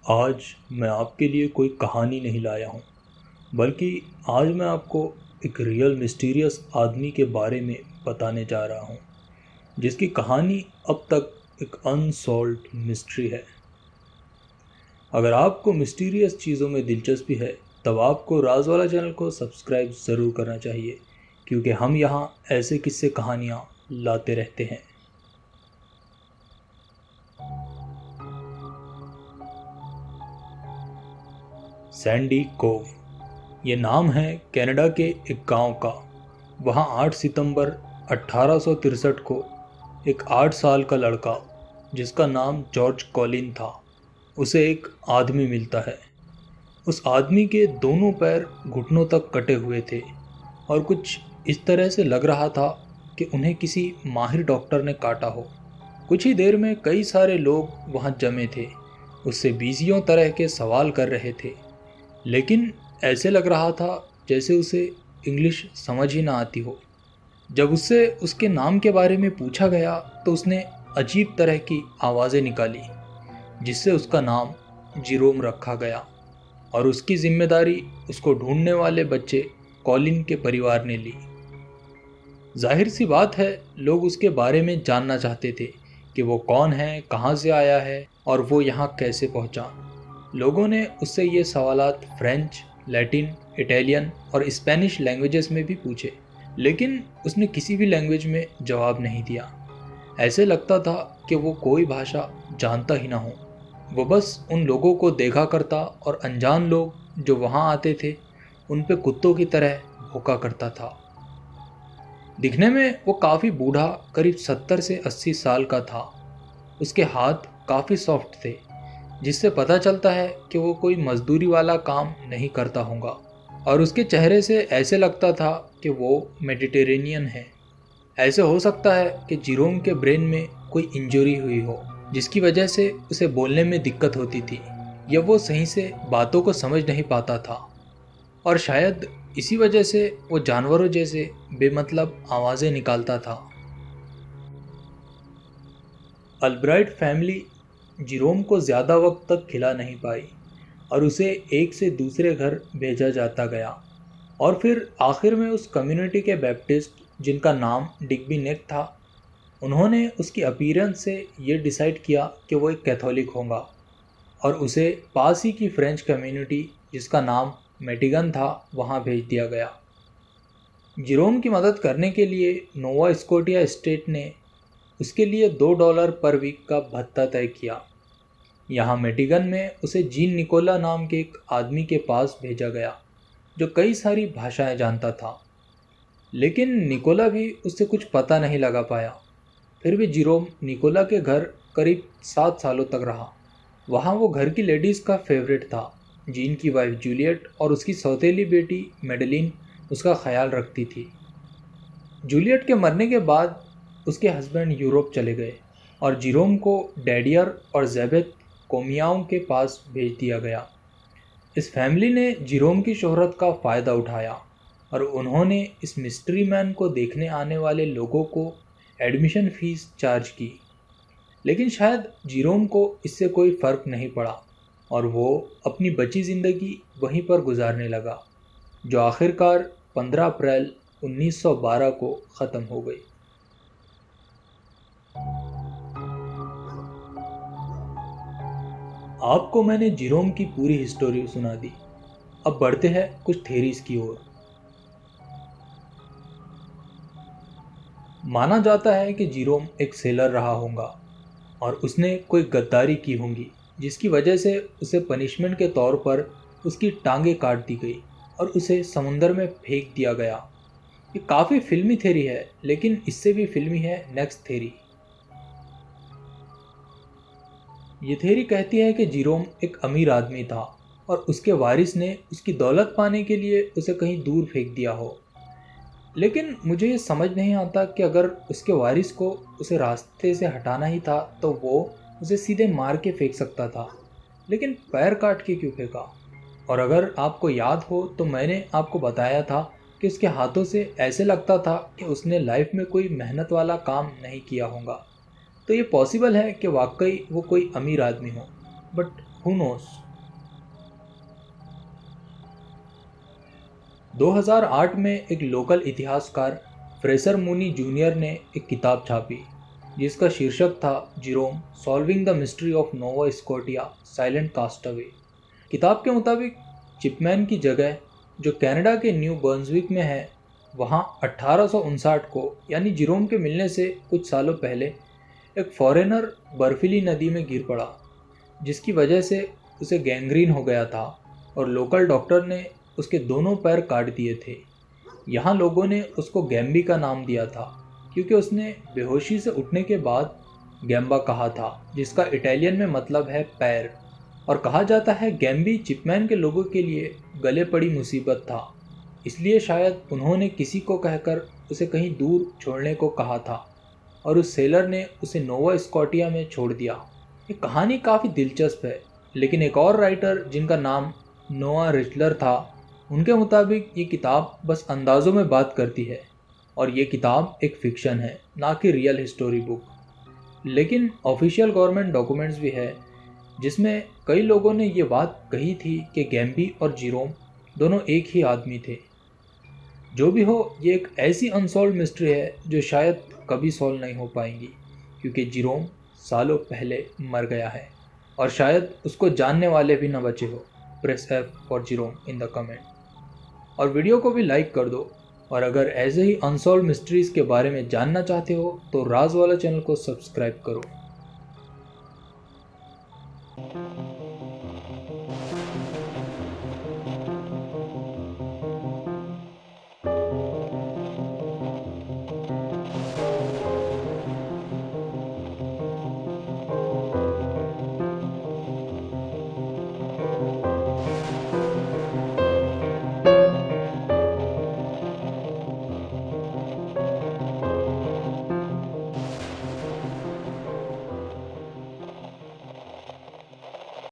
आज मैं आपके लिए कोई कहानी नहीं लाया हूँ, बल्कि आज मैं आपको एक रियल मिस्टीरियस आदमी के बारे में बताने जा रहा हूँ, जिसकी कहानी अब तक एक अनसॉल्व्ड मिस्ट्री है। अगर आपको मिस्टीरियस चीज़ों में दिलचस्पी है, तब आपको राजवाला चैनल को सब्सक्राइब ज़रूर करना चाहिए, क्योंकि हम यहाँ ऐसे किस्से कहानियाँ लाते रहते हैं। सैंडी कोव, ये नाम है कनाडा के एक गांव का। वहाँ 8 सितंबर 1863 को एक 8 साल का लड़का, जिसका नाम जॉर्ज कॉलिन था, उसे एक आदमी मिलता है। उस आदमी के दोनों पैर घुटनों तक कटे हुए थे और कुछ इस तरह से लग रहा था कि उन्हें किसी माहिर डॉक्टर ने काटा हो। कुछ ही देर में कई सारे लोग वहाँ जमे थे, उससे बीसियों तरह के सवाल कर रहे थे, लेकिन ऐसे लग रहा था जैसे उसे इंग्लिश समझ ही ना आती हो। जब उससे उसके नाम के बारे में पूछा गया तो उसने अजीब तरह की आवाज़ें निकाली, जिससे उसका नाम जिरोम रखा गया और उसकी जिम्मेदारी उसको ढूंढने वाले बच्चे कॉलिन के परिवार ने ली। जाहिर सी बात है, लोग उसके बारे में जानना चाहते थे कि वो कौन है, कहाँ से आया है और वो यहाँ कैसे पहुँचा। लोगों ने उससे ये सवालात फ्रेंच, लैटिन, इटालियन और स्पेनिश लैंग्वेजेस में भी पूछे, लेकिन उसने किसी भी लैंग्वेज में जवाब नहीं दिया। ऐसे लगता था कि वो कोई भाषा जानता ही ना हो। वो बस उन लोगों को देखा करता और अनजान लोग जो वहाँ आते थे उन पे कुत्तों की तरह भौंका करता था। दिखने में वो काफ़ी बूढ़ा, करीब 70 से 80 साल का था। उसके हाथ काफ़ी सॉफ्ट थे, जिससे पता चलता है कि वो कोई मजदूरी वाला काम नहीं करता होगा, और उसके चेहरे से ऐसे लगता था कि वो मेडिटेरेनियन है। ऐसे हो सकता है कि जिरोम के ब्रेन में कोई इंजरी हुई हो, जिसकी वजह से उसे बोलने में दिक्कत होती थी, या वो सही से बातों को समझ नहीं पाता था, और शायद इसी वजह से वो जानवरों जैसे बेमतलब आवाज़ें निकालता था। अल्ब्राइट फैमिली जिरोम को ज़्यादा वक्त तक खिला नहीं पाई और उसे एक से दूसरे घर भेजा जाता गया, और फिर आखिर में उस कम्युनिटी के बैप्टिस्ट, जिनका नाम डिग्बी नेक था, उन्होंने उसकी अपीयरेंस से ये डिसाइड किया कि वो एक कैथोलिक होगा, और उसे पास ही की फ्रेंच कम्युनिटी, जिसका नाम मेटिगन था, वहाँ भेज दिया गया। जिरोम की मदद करने के लिए नोवा स्कोटिया स्टेट ने उसके लिए $2 पर वीक का भत्ता तय किया। यहाँ मेटिगन में उसे जीन निकोला नाम के एक आदमी के पास भेजा गया, जो कई सारी भाषाएं जानता था, लेकिन निकोला भी उससे कुछ पता नहीं लगा पाया। फिर भी जिरोम निकोला के घर करीब 7 सालों तक रहा। वहाँ वो घर की लेडीज़ का फेवरेट था। जीन की वाइफ जूलियट और उसकी सौतेली बेटी मेडलिन उसका ख्याल रखती थी। जूलियट के मरने के बाद उसके हस्बैंड यूरोप चले गए और जिरोम को डैडियर और ज़ेबेथ कोमियाओं के पास भेज दिया गया। इस फैमिली ने जिरोम की शोहरत का फ़ायदा उठाया और उन्होंने इस मिस्ट्री मैन को देखने आने वाले लोगों को एडमिशन फ़ीस चार्ज की, लेकिन शायद जिरोम को इससे कोई फ़र्क नहीं पड़ा और वो अपनी बची ज़िंदगी वहीं पर गुजारने लगा, जो आखिरकार 15 अप्रैल 1912 को ख़त्म हो गई। आपको मैंने जिरोम की पूरी हिस्टोरी सुना दी। अब बढ़ते हैं कुछ थेरीज की ओर। माना जाता है कि जिरोम एक सेलर रहा होगा और उसने कोई गद्दारी की होंगी, जिसकी वजह से उसे पनिशमेंट के तौर पर उसकी टांगें काट दी गई और उसे समुंदर में फेंक दिया गया। ये काफ़ी फिल्मी थेरी है, लेकिन इससे भी फिल्मी है नेक्स्ट थेरी। ये थेरी कहती है कि जिरोम एक अमीर आदमी था और उसके वारिस ने उसकी दौलत पाने के लिए उसे कहीं दूर फेंक दिया हो। लेकिन मुझे ये समझ नहीं आता कि अगर उसके वारिस को उसे रास्ते से हटाना ही था तो वो उसे सीधे मार के फेंक सकता था, लेकिन पैर काट के क्यों फेंका? और अगर आपको याद हो तो मैंने आपको बताया था कि उसके हाथों से ऐसे लगता था कि उसने लाइफ में कोई मेहनत वाला काम नहीं किया होगा। तो ये पॉसिबल है कि वाकई वो कोई अमीर आदमी हो बट हु नोस। 2008 में एक लोकल इतिहासकार फ्रेसर मूनी जूनियर ने एक किताब छापी जिसका शीर्षक था Jerome solving the mystery of Nova Scotia silent castaway. किताब के मुताबिक चिपमैन की जगह जो कनाडा के न्यू बर्न्सविक में है, वहाँ 1859 को यानी जिरोम के मिलने से कुछ सालों पहले एक फॉरेनर बर्फीली नदी में गिर पड़ा, जिसकी वजह से उसे गैंग्रीन हो गया था और लोकल डॉक्टर ने उसके दोनों पैर काट दिए थे। यहाँ लोगों ने उसको गैम्बी का नाम दिया था क्योंकि उसने बेहोशी से उठने के बाद गैम्बा कहा था, जिसका इटालियन में मतलब है पैर। और कहा जाता है गैम्बी चिपमैन के लोगों के लिए गले पड़ी मुसीबत था, इसलिए शायद उन्होंने किसी को कहकर उसे कहीं दूर छोड़ने को कहा था और उस सेलर ने उसे नोवा स्कॉटिया में छोड़ दिया। ये कहानी काफ़ी दिलचस्प है, लेकिन एक और राइटर जिनका नाम नोआ रिचलर था, उनके मुताबिक ये किताब बस अंदाज़ों में बात करती है और ये किताब एक फ़िक्शन है, ना कि रियल हिस्टोरी बुक। लेकिन ऑफिशियल गवर्नमेंट डॉक्यूमेंट्स भी है जिसमें कई लोगों ने ये बात कही थी कि गैम्बी और जिरोम दोनों एक ही आदमी थे। जो भी हो, ये एक ऐसी अनसॉल्व मिस्ट्री है जो शायद कभी सॉल्व नहीं हो पाएंगी, क्योंकि जिरोम सालों पहले मर गया है और शायद उसको जानने वाले भी न बचे हो। Press F for Jerome in the comment और वीडियो को भी लाइक कर दो। और अगर ऐसे ही अनसॉल्व मिस्ट्रीज़ के बारे में जानना चाहते हो तो राज वाला चैनल को सब्सक्राइब करो।